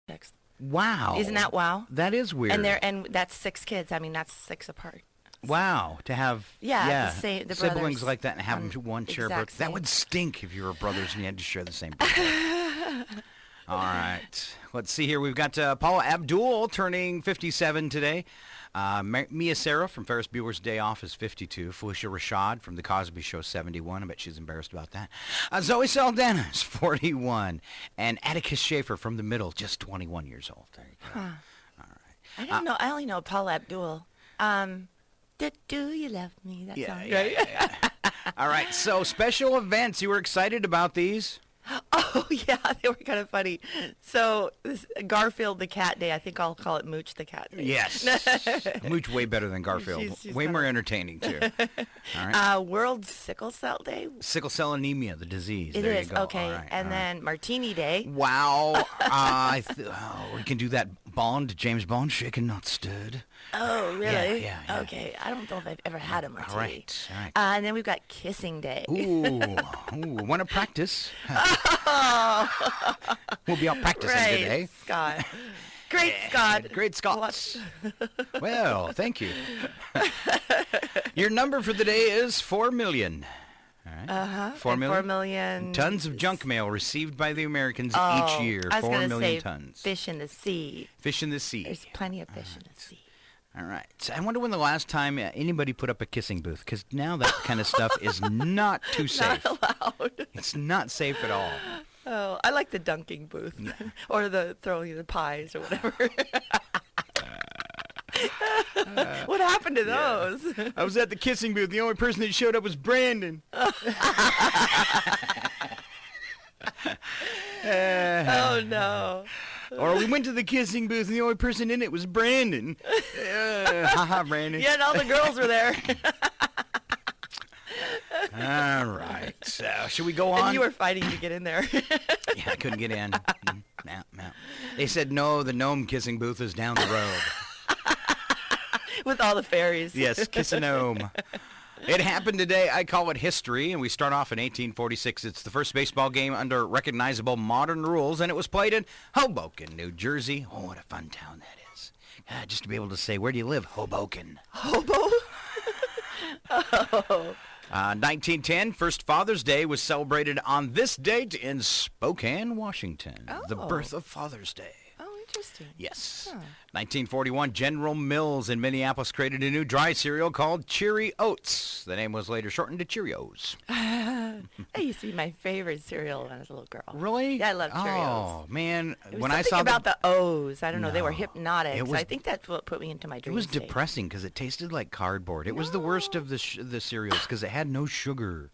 Text. Wow. Isn't that wow? That is weird. And that's 6 kids. I mean, that's 6 apart. Wow, to have the siblings brothers like that and have them to one share birthday. That would stink if you were brothers and you had to share the same birthday. All right. Let's see here. We've got Paula Abdul turning 57 today. Mia Sarah from Ferris Bueller's Day Off is 52. Felicia Rashad from The Cosby Show, 71. I bet she's embarrassed about that. Zoe Saldana is 41. And Atticus Schaefer from The Middle, just 21 years old. There you go. All right. I don't know. I only know Paula Abdul. Do you love me? That song, right? Yeah. All right. So special events. You were excited about these? Oh, yeah, they were kind of funny. So, this Garfield the Cat Day, I think I'll call it Mooch the Cat Day. Yes. Mooch way better than Garfield. She's way more entertaining, too. All right. World Sickle Cell Day. Sickle cell anemia, the disease. It there is, you go. okay. Right, and then Martini Day. Wow. We can do that Bond, James Bond, shaken, not stirred. Oh, really? Yeah. Okay, I don't know if I've ever had a martini. All right. And then we've got Kissing Day. Ooh, want to practice? We'll be out practicing today. Scott. Great, Scott. Great, Scott. Well, thank you. Your number for the day is 4 million. All right. 4 million? 4 million. Tons of junk mail received by the Americans each year. I was 4 million say tons. Fish in the sea. Fish in the sea. There's plenty of fish in the sea. All right. So I wonder when the last time anybody put up a kissing booth, because now that kind of stuff is not too safe. Not allowed. It's not safe at all. Oh, I like the dunking booth or the throwing the pies or whatever. What happened to those? I was at the kissing booth. The only person that showed up was Brandon. Oh, no. Or we went to the kissing booth, and the only person in it was Brandon. Haha, Brandon. Yeah, and all the girls were there. All right. So, should we go on? And you were fighting to get in there. Yeah, I couldn't get in. No. They said, no, the gnome kissing booth is down the road. With all the fairies. Yes, kiss a gnome. It happened today. I call it history, and we start off in 1846. It's the first baseball game under recognizable modern rules, and it was played in Hoboken, New Jersey. Oh, what a fun town that is. Just to be able to say, where do you live? Hoboken. Hobo? Oh. 1910, First Father's Day was celebrated on this date in Spokane, Washington. Oh. The birth of Father's Day. Oh, interesting. Yes. Huh. 1941, General Mills in Minneapolis created a new dry cereal called Cheery Oats. The name was later shortened to Cheerios. That used to be my favorite cereal when I was a little girl. Really? Yeah, I love Cheerios. Oh, man. It was when I something saw about the O's. I don't know. They were No. hypnotic. It was- I think that's what put me into my it dream was state. depressing because it tasted like cardboard. It was the worst of the cereals because it had no sugar.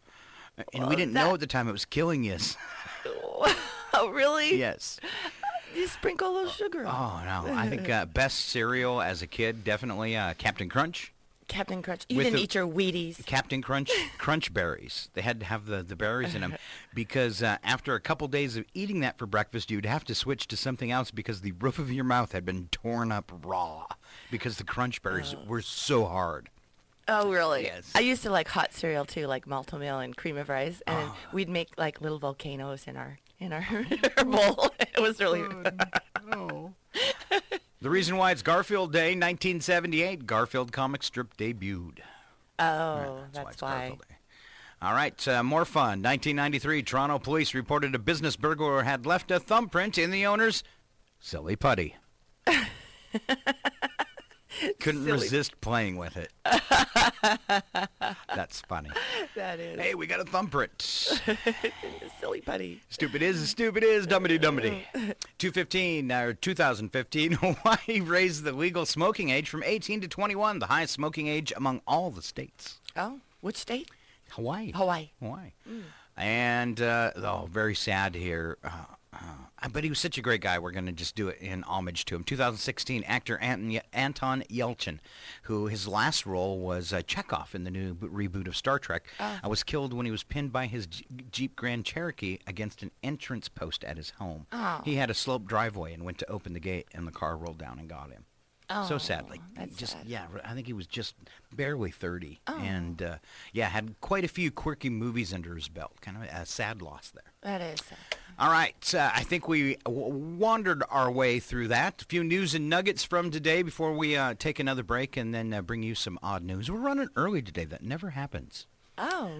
And we didn't know at the time it was killing us. Oh, really? Yes. You sprinkle a little sugar on. Oh, no. I think best cereal as a kid, definitely Captain Crunch. Captain Crunch. You With didn't the- eat your Wheaties. Captain Crunch berries. They had to have the berries in them because after a couple days of eating that for breakfast, you'd have to switch to something else because the roof of your mouth had been torn up raw because the crunch berries were so hard. Oh, really? Yes. I used to like hot cereal too, like Malto-Meal and cream of rice, and we'd make like little volcanoes in our our bowl. It was really. Oh. The reason why it's Garfield Day, 1978, Garfield comic strip debuted. Oh, That's that's it's why. Garfield Day. All right, more fun. 1993, Toronto police reported a business burglar had left a thumbprint in the owner's silly putty. Couldn't resist playing with it. That's funny. That is. Hey, we got a thumbprint. Silly putty. Stupid is, dumbity. 2015, Hawaii raised the legal smoking age from 18 to 21, the highest smoking age among all the states. Oh, which state? Hawaii. Hawaii. And, very sad here. But he was such a great guy. We're going to just do it in homage to him. 2016, actor Anton Yelchin, who his last role was Chekhov in the new reboot of Star Trek, was killed when he was pinned by his Jeep Grand Cherokee against an entrance post at his home. Oh. He had a sloped driveway and went to open the gate, and the car rolled down and got him. So sad. That's sad. Yeah, I think he was just barely 30. And, had quite a few quirky movies under his belt. Kind of a sad loss there. That is sad. All right. I think we wandered our way through that. A few news and nuggets from today before we take another break and then bring you some odd news. We're running early today. That never happens. Oh.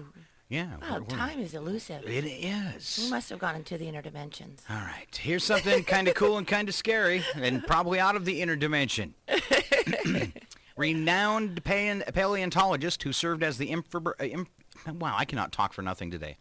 Yeah. Wow, time is elusive. It is. We must have gone into the inner dimensions. All right. Here's something kind of cool and kind of scary and probably out of the inner dimension. Renowned paleontologist who served as the wow, I cannot talk for nothing today.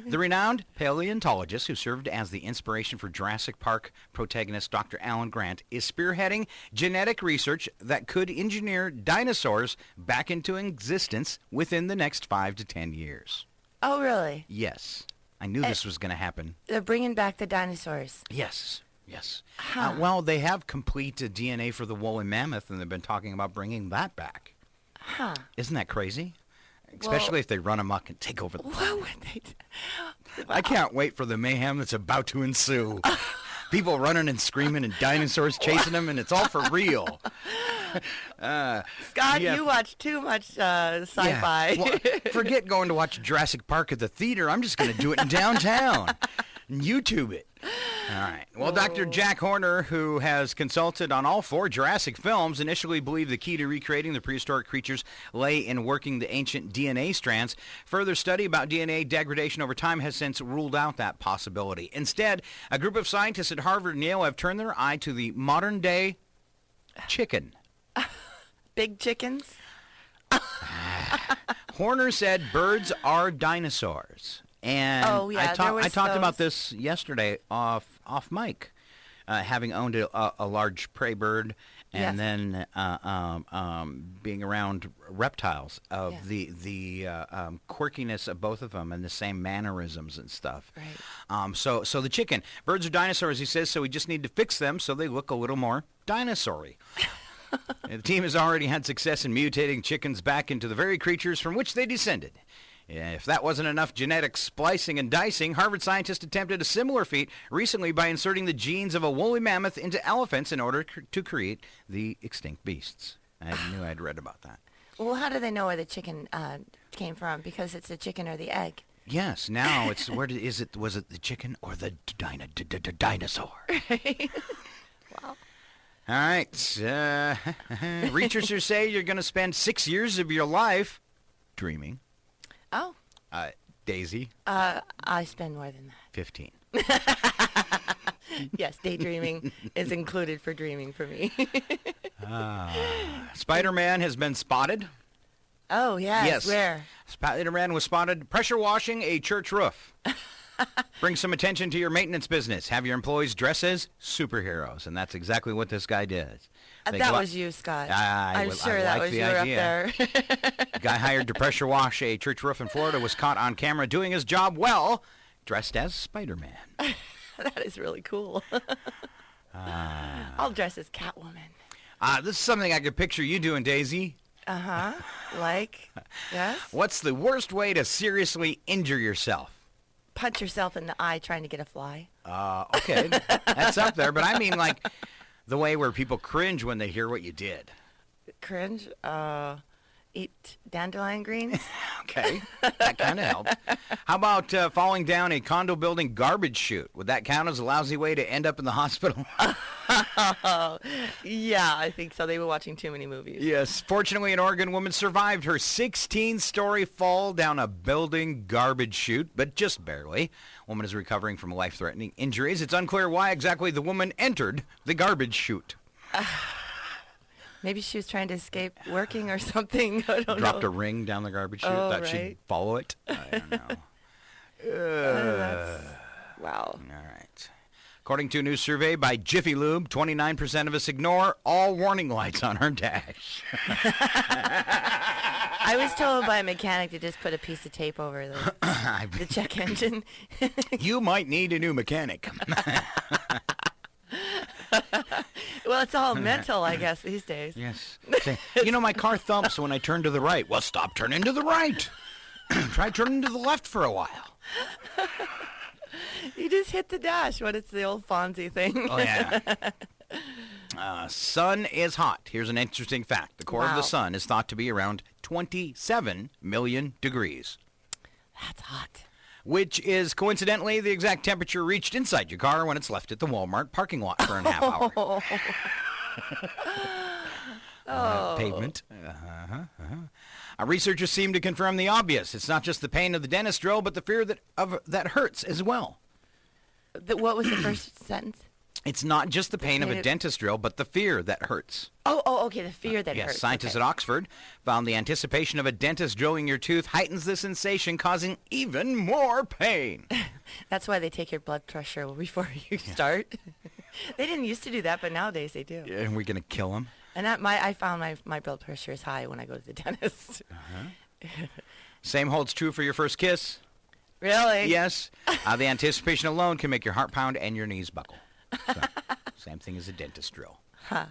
The renowned paleontologist who served as the inspiration for Jurassic Park protagonist Dr. Alan Grant is spearheading genetic research that could engineer dinosaurs back into existence within the next 5 to 10 years. Oh, really? Yes. I knew this was going to happen. They're bringing back the dinosaurs. Yes. Yes. Huh. Well, they have complete DNA for the woolly mammoth, and they've been talking about bringing that back. Huh. Isn't that crazy? Especially if they run amok and take over the planet. What would they do? I can't wait for the mayhem that's about to ensue. People running and screaming and dinosaurs chasing them, and it's all for real. Scott, you watch too much sci-fi. Yeah. Well, forget going to watch Jurassic Park at the theater. I'm just going to do it in downtown and YouTube it. All right. Well, Dr. Jack Horner, who has consulted on all 4 Jurassic films, initially believed the key to recreating the prehistoric creatures lay in working the ancient DNA strands. Further study about DNA degradation over time has since ruled out that possibility. Instead, a group of scientists at Harvard and Yale have turned their eye to the modern-day chicken. Big chickens? Horner said birds are dinosaurs. And I talked about this yesterday off mic, having owned a large prey bird and then being around reptiles of the quirkiness of both of them and the same mannerisms and stuff. Right. So the chicken, birds are dinosaurs, he says, so we just need to fix them so they look a little more dinosaur-y. The team has already had success in mutating chickens back into the very creatures from which they descended. If that wasn't enough genetic splicing and dicing, Harvard scientists attempted a similar feat recently by inserting the genes of a woolly mammoth into elephants in order to create the extinct beasts. I knew I'd read about that. Well, how do they know where the chicken came from? Because it's the chicken or the egg. Yes, now it's was it the chicken or the dinosaur? Wow. All right. Researchers say you're going to spend 6 years of your life dreaming. Oh. Daisy? I spend more than that. 15. Yes, daydreaming is included for dreaming for me. Spider-Man has been spotted. Oh, yes. Where? Spider-Man was spotted pressure washing a church roof. Bring some attention to your maintenance business. Have your employees dress as superheroes. And that's exactly what this guy did. That was you, Scott. I'm sure that was you up there. The guy hired to pressure wash a church roof in Florida was caught on camera doing his job well, dressed as Spider-Man. That is really cool. I'll dress as Catwoman. This is something I could picture you doing, Daisy. Uh-huh. Like? Yes? What's the worst way to seriously injure yourself? Punch yourself in the eye trying to get a fly. Okay. That's up there. But I mean, like, the way where people cringe when they hear what you did. Cringe? Eat dandelion greens? Okay. That kind of helped. How about falling down a condo building garbage chute? Would that count as a lousy way to end up in the hospital? Yeah, I think so. They were watching too many movies. Yes. Fortunately, an Oregon woman survived her 16-story fall down a building garbage chute, but just barely. Woman is recovering from life-threatening injuries. It's unclear why exactly the woman entered the garbage chute. Maybe she was trying to escape working or something. I don't know. Dropped a ring down the garbage chute. Oh, Thought right. she'd follow it. I don't know. Wow. All right. According to a new survey by Jiffy Lube, 29% of us ignore all warning lights on our dash. I was told by a mechanic to just put a piece of tape over the check engine. You might need a new mechanic. Well, it's all mental, I guess, these days. Yes. Say, my car thumps when I turn to the right. Well, stop turning to the right. Try turning to the left for a while. You just hit the dash when it's the old Fonzie thing. Oh, yeah. Sun is hot. Here's an interesting fact. The core of the sun is thought to be around 27 million degrees. That's hot. which is coincidentally the exact temperature reached inside your car when it's left at the Walmart parking lot for a half hour. Pavement. Researchers seem to confirm the obvious. It's not just the pain of the dentist drill, but the fear that hurts as well. What was the first sentence? It's not just the pain of a dentist drill, but the fear that hurts. Okay, the fear that hurts. Yes, scientists at Oxford found the anticipation of a dentist drilling your tooth heightens the sensation, causing even more pain. That's why they take your blood pressure before you start. They didn't used to do that, but nowadays they do. Yeah, and we're going to kill them. And I found my blood pressure is high when I go to the dentist. Same holds true for your first kiss. Really? Yes. The anticipation alone can make your heart pound and your knees buckle. So, same thing as a dentist drill. Huh.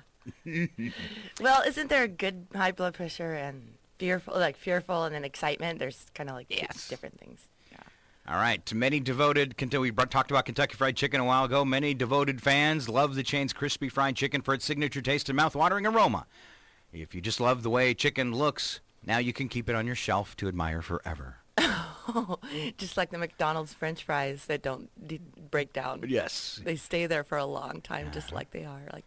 Well, isn't there a good high blood pressure and fearful and then excitement? There's kind of like different things. Yeah. All right. Many devoted, we talked about Kentucky Fried Chicken a while ago. Many devoted fans love the chain's crispy fried chicken for its signature taste and mouth-watering aroma. If you just love the way chicken looks, now you can keep it on your shelf to admire forever. Just like the McDonald's French fries that don't break down. Yes. They stay there for a long time, just like they are. Like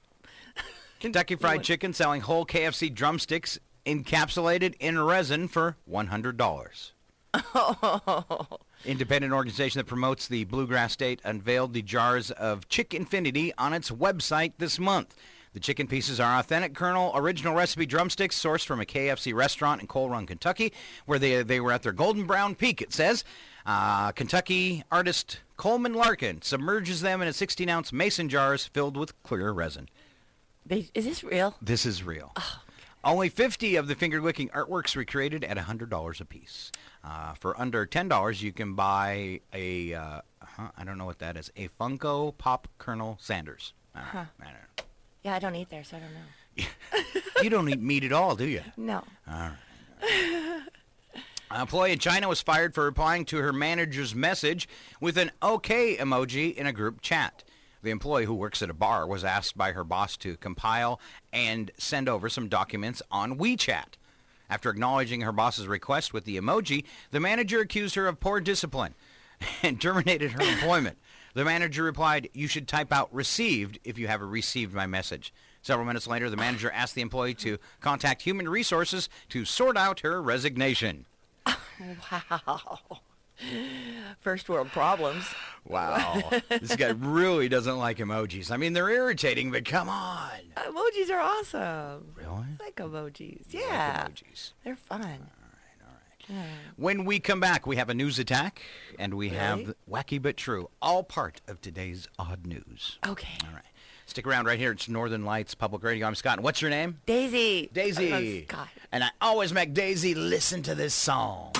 Kentucky Fried Chicken selling whole KFC drumsticks encapsulated in resin for $100. Independent organization that promotes the bluegrass state unveiled the jars of Chick Infinity on its website this month. The chicken pieces are authentic Colonel original recipe drumsticks sourced from a KFC restaurant in Coal Run, Kentucky, where they were at their golden brown peak, it says. Kentucky artist Coleman Larkin submerges them in 16-ounce mason jars filled with clear resin. Is this real? This is real. Oh. Only 50 of the finger-licking artworks recreated at $100 a piece. For under $10, you can buy a, I don't know what that is, a Funko Pop Colonel Sanders. I don't know. Yeah, I don't eat there, so I don't know. You don't eat meat at all, do you? No. All right. An employee in China was fired for replying to her manager's message with an OK emoji in a group chat. The employee, who works at a bar, was asked by her boss to compile and send over some documents on WeChat. After acknowledging her boss's request with the emoji, the manager accused her of poor discipline and terminated her employment. The manager replied, "You should type out received if you have received my message." Several minutes later, the manager asked the employee to contact Human Resources to sort out her resignation. Wow. First world problems. Wow. This guy really doesn't like emojis. I mean, they're irritating, but come on. Emojis are awesome. Really? I like emojis. Yeah. Like emojis. They're fun. Yeah. When we come back, we have a news attack, and we have Wacky But True, all part of today's odd news. Okay. All right. Stick around right here. It's Northern Lights Public Radio. I'm Scott. And what's your name? Daisy. Daisy. Scott. And I always make Daisy listen to this song.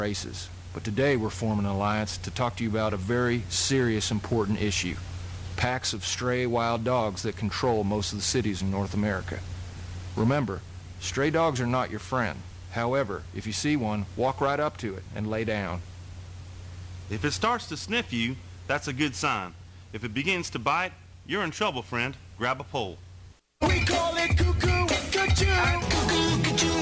races. But today we're forming an alliance to talk to you about a very serious, important issue. Packs of stray wild dogs that control most of the cities in North America. Remember, stray dogs are not your friend. However, if you see one, walk right up to it and lay down. If it starts to sniff you, that's a good sign. If it begins to bite, you're in trouble, friend. Grab a pole. We call it cuckoo, cuckoo, cuckoo, cuckoo.